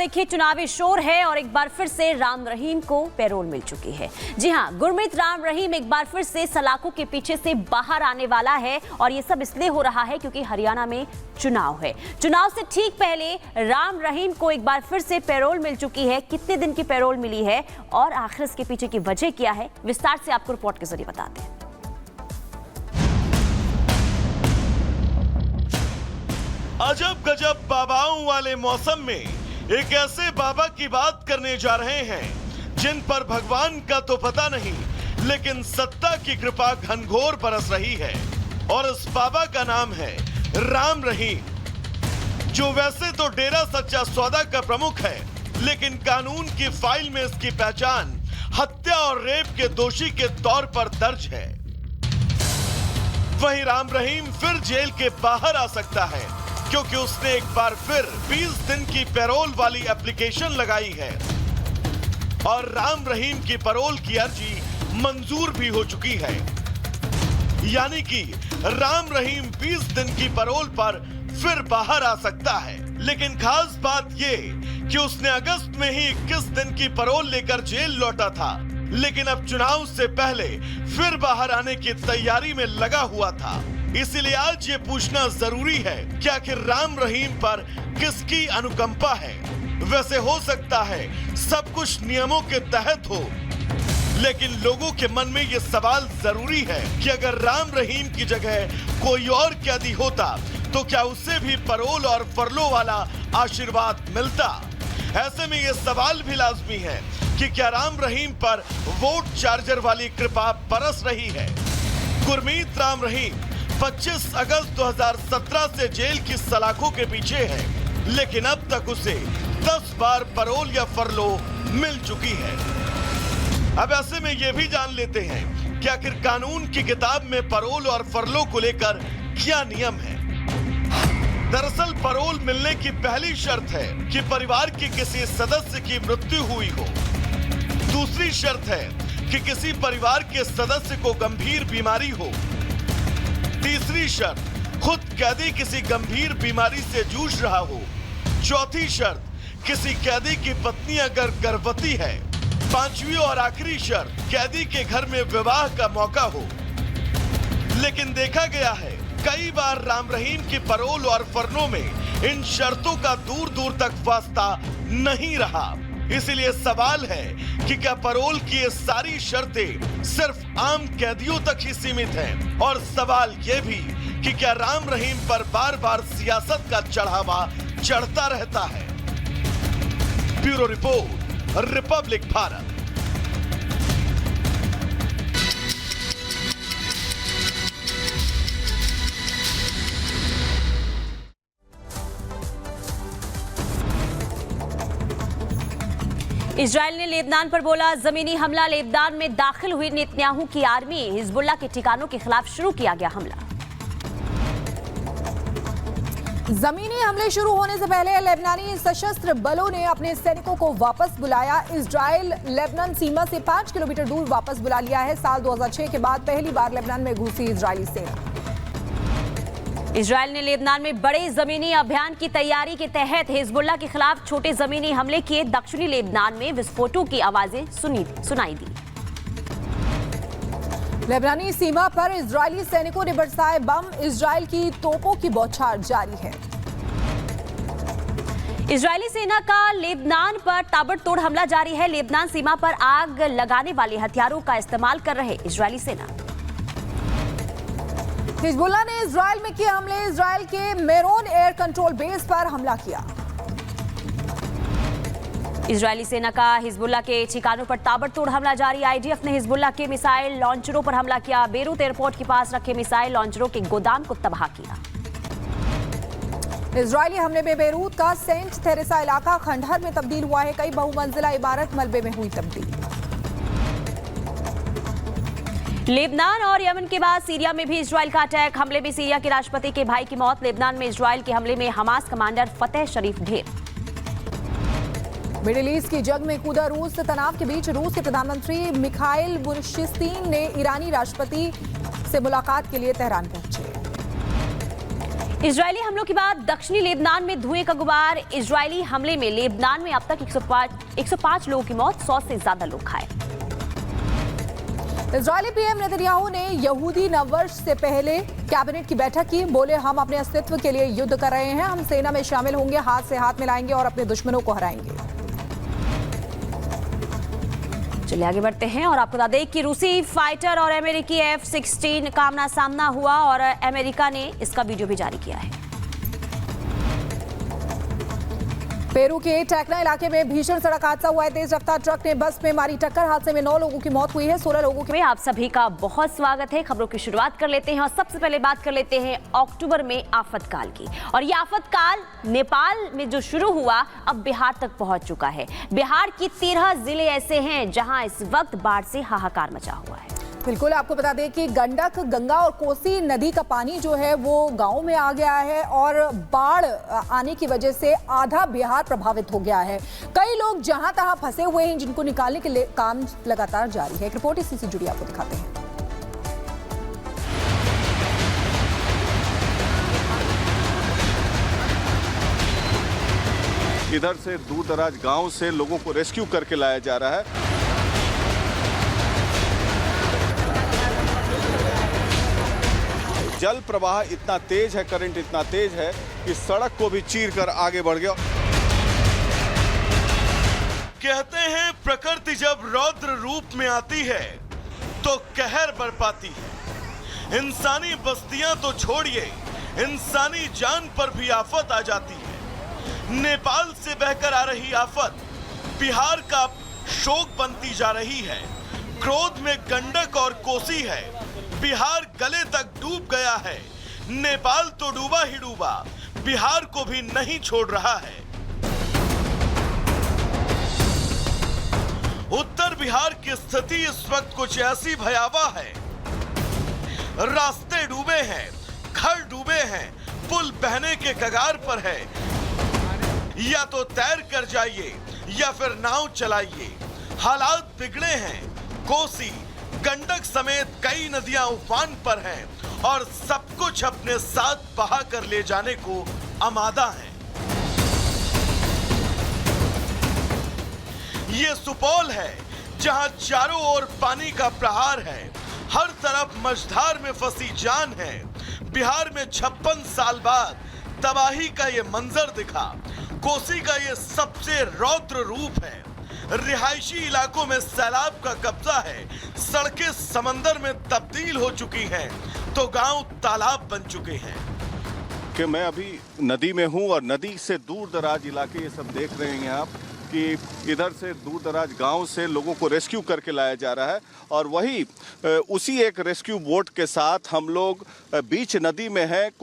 देखिए चुनावी शोर है और एक बार फिर से राम रहीम को पैरोल मिल चुकी है। जी हां, गुरमीत राम रहीम एक बार फिर से सलाखों के पीछे से बाहर आने वाला है और ये सब इसलिए हो रहा है क्योंकि हरियाणा में चुनाव है। चुनाव से ठीक पहले राम रहीम को एक बार फिर से पैरोल मिल चुकी है। कितने दिन की पैरोल मिली है और आखिर इसके पीछे की वजह क्या है, विस्तार से आपको रिपोर्ट के जरिए बताते हैं। अजब गजब बाबाओं वाले मौसम में एक ऐसे बाबा की बात करने जा रहे हैं जिन पर भगवान का तो पता नहीं, लेकिन सत्ता की कृपा घनघोर बरस रही है। और इस बाबा का नाम है राम रहीम, जो वैसे तो डेरा सच्चा सौदा का प्रमुख है, लेकिन कानून की फाइल में इसकी पहचान हत्या और रेप के दोषी के तौर पर दर्ज है। वहीं राम रहीम फिर जेल के बाहर आ सकता है क्योंकि उसने एक बार फिर 20 दिन की पैरोल वाली एप्लीकेशन लगाई है और राम रहीम की पैरोल की अर्जी मंजूर भी हो चुकी है। यानी कि राम रहीम 20 दिन की पैरोल पर फिर बाहर आ सकता है। लेकिन खास बात यह कि उसने अगस्त में ही 21 दिन की पैरोल लेकर जेल लौटा था, लेकिन अब चुनाव से पहले फिर बाहर आने की तैयारी में लगा हुआ था। इसलिए आज ये पूछना जरूरी है कि आखिर राम रहीम पर किसकी अनुकंपा है। वैसे हो सकता है सब कुछ नियमों के तहत हो, लेकिन लोगों के मन में ये सवाल जरूरी है कि अगर राम रहीम की जगह कोई और कैदी होता तो क्या उससे भी पैरोल और फरलो वाला आशीर्वाद मिलता। ऐसे में ये सवाल भी लाजमी है कि क्या राम रहीम पर वोट चार्जर वाली कृपा बरस रही है। गुरमीत राम रहीम 25 अगस्त 2017 से जेल की सलाखों के पीछे है, लेकिन अब तक उसे 10 बार पैरोल या फरलो मिल चुकी है। अब ऐसे में यह भी जान लेते हैं कि आखिर कानून की किताब में पैरोल और फरलो को लेकर क्या नियम है। दरअसल पैरोल मिलने की पहली शर्त है कि परिवार के किसी सदस्य की मृत्यु हुई हो। दूसरी शर्त है कि किसी परिवार के सदस्य को गंभीर बीमारी हो। तीसरी शर्त खुद कैदी किसी गंभीर बीमारी से जूझ रहा हो। चौथी शर्त किसी कैदी की पत्नी अगर गर्भवती है। पांचवी और आखिरी शर्त कैदी के घर में विवाह का मौका हो। लेकिन देखा गया है कई बार राम रहीम की पैरोल और फरलों में इन शर्तों का दूर दूर तक वास्ता नहीं रहा। इसलिए सवाल है कि क्या पैरोल की ये सारी शर्तें सिर्फ आम कैदियों तक ही सीमित हैं। और सवाल ये भी कि क्या राम रहीम पर बार बार सियासत का चढ़ावा चढ़ता रहता है। Bureau report, Republic Bharat. Israel ने लेबनान पर बोला जमीनी हमला। लेबनान में दाखिल हुई नेतन्याहू की आर्मी। हिजबुल्लाह के ठिकानों के खिलाफ शुरू किया गया हमला। जमीनी हमले शुरू होने से पहले लेबनानी सशस्त्र बलों ने अपने सैनिकों को वापस बुलाया। इजराइल लेबनान सीमा से 5 किलोमीटर दूर वापस बुला लिया है। साल 2006 के बाद पहली बार लेबनान में घुसी इजरायली सेना। इजराइल ने लेबनान में बड़े जमीनी अभियान की तैयारी के तहत हिजबुल्लाह के खिलाफ छोटे जमीनी हमले किए। दक्षिणी लेबनान में विस्फोटों की आवाजें सुनाई दी। लेबनानी सीमा पर इजरायली सैनिकों ने बरसाए बम। इजराइल की तोपों की बौछार जारी है। इजरायली सेना का लेबनान पर ताबड़तोड़ हमला जारी है। लेबनान सीमा पर आग लगाने वाले हथियारों का इस्तेमाल कर रहे इजरायली सेना। हिजबुल्लाह ने इजराइल में किए हमले। इजराइल के मेरोन एयर कंट्रोल बेस पर हमला किया। इजरायली सेना का हिजबुल्लाह के ठिकानों पर ताबड़तोड़ हमला जारी। आईडीएफ ने हिजबुल्लाह के मिसाइल लॉन्चरों पर हमला किया। बेरूत एयरपोर्ट के पास रखे मिसाइल लॉन्चरों के गोदाम को तबाह किया। इजरायली हमले में बेरूत का सेंट थेरेसा इलाका खंडहर में तब्दील हुआ है। कई बहुमंजिला इमारत मलबे में हुई तब्दील। लेबनान और यमन के बाद सीरिया में भी इजराइल का अटैक। हमले में सीरिया के राष्ट्रपति के भाई की मौत। लेबनान में इजराइल के हमले में हमास कमांडर फतेह शरीफ ढेर। मिडिल ईस्ट की जंग में कूदा रूस। तनाव के बीच रूस के प्रधानमंत्री मिखाइल बुनशिस्तीन ने ईरानी राष्ट्रपति से मुलाकात के लिए तेहरान पहुंचे। इजरायली हमलों के बाद दक्षिणी लेबनान में धुएं का गुबार। इजरायली हमले में लेबनान में अब तक 105 लोगों की मौत, 100 से ज्यादा लोग घायल। इजरायली पीएम नेतन्याहू ने यहूदी नववर्ष से पहले कैबिनेट की बैठक की। बोले, हम अपने अस्तित्व के लिए युद्ध कर रहे हैं, हम सेना में शामिल होंगे, हाथ से हाथ मिलाएंगे और अपने दुश्मनों को हराएंगे। चलिए आगे बढ़ते हैं और आपको बता दें कि रूसी फाइटर और अमेरिकी F-16 का आमना सामना हुआ और अमेरिका ने इसका वीडियो भी जारी किया है। पेरू के टैक्ना इलाके में भीषण सड़क हादसा हुआ है। तेज रफ्तार ट्रक ने बस में मारी टक्कर। हादसे में 9 लोगों की मौत हुई है, 16 लोगों की। आप सभी का बहुत स्वागत है। खबरों की शुरुआत कर लेते हैं और सबसे पहले बात कर लेते हैं अक्टूबर में आफतकाल की। और ये आफतकाल नेपाल में जो शुरू हुआ अब बिहार तक पहुंच चुका है। बिहार की 13 जिले ऐसे हैं जहां इस वक्त बाढ़ से हाहाकार मचा हुआ है। बिल्कुल, आपको बता दें कि गंडक, गंगा और कोसी नदी का पानी जो है वो गांव में आ गया है और बाढ़ आने की वजह से आधा बिहार प्रभावित हो गया है। कई लोग जहां तहां फंसे हुए हैं, जिनको निकालने के लिए काम लगातार जारी है। एक रिपोर्ट इसी से जुड़ी आपको दिखाते हैं। इधर से दूर दराज गांव से लोगों को रेस्क्यू करके लाया जा रहा है। जल प्रवाह इतना तेज है, करंट इतना तेज है कि सड़क को भी चीर कर आगे बढ़ गया। कहते हैं प्रकृति जब रौद्र रूप में आती है तो कहर बरपाती है। इंसानी बस्तियां तो छोड़िए, इंसानी जान पर भी आफत आ जाती है। नेपाल से बहकर आ रही आफत बिहार का शोक बनती जा रही है। क्रोध में गंडक और कोसी है, बिहार गले तक डूब गया है। नेपाल तो डूबा ही डूबा, बिहार को भी नहीं छोड़ रहा है। उत्तर बिहार की स्थिति इस वक्त कुछ ऐसी भयावह है। रास्ते डूबे हैं, घर डूबे हैं, पुल बहने के कगार पर है। या तो तैर कर जाइए या फिर नाव चलाइए। हालात बिगड़े हैं। कोसी, गंडक समेत कई नदियां उफान पर हैं और सब कुछ अपने साथ बहा कर ले जाने को आमादा है। ये सुपौल है जहां चारों ओर पानी का प्रहार है। हर तरफ मझधार में फंसी जान है। बिहार में 56 साल बाद तबाही का ये मंजर दिखा। कोसी का ये सबसे रौद्र रूप है। रिहायशी इलाकों में सैलाब का कब्जा है। सड़कें समंदर में तब्दील हो चुकी हैं तो गांव तालाब बन चुके हैं। कि मैं अभी नदी में हूं और नदी से दूर दराज इलाके ये सब देख रहे हैं आप कि इधर से दूर दराज गांव से लोगों को रेस्क्यू करके लाया जा रहा है। और वही उसी एक रेस्क्यू बोट के साथ हम लोग बीच नदी में हैं।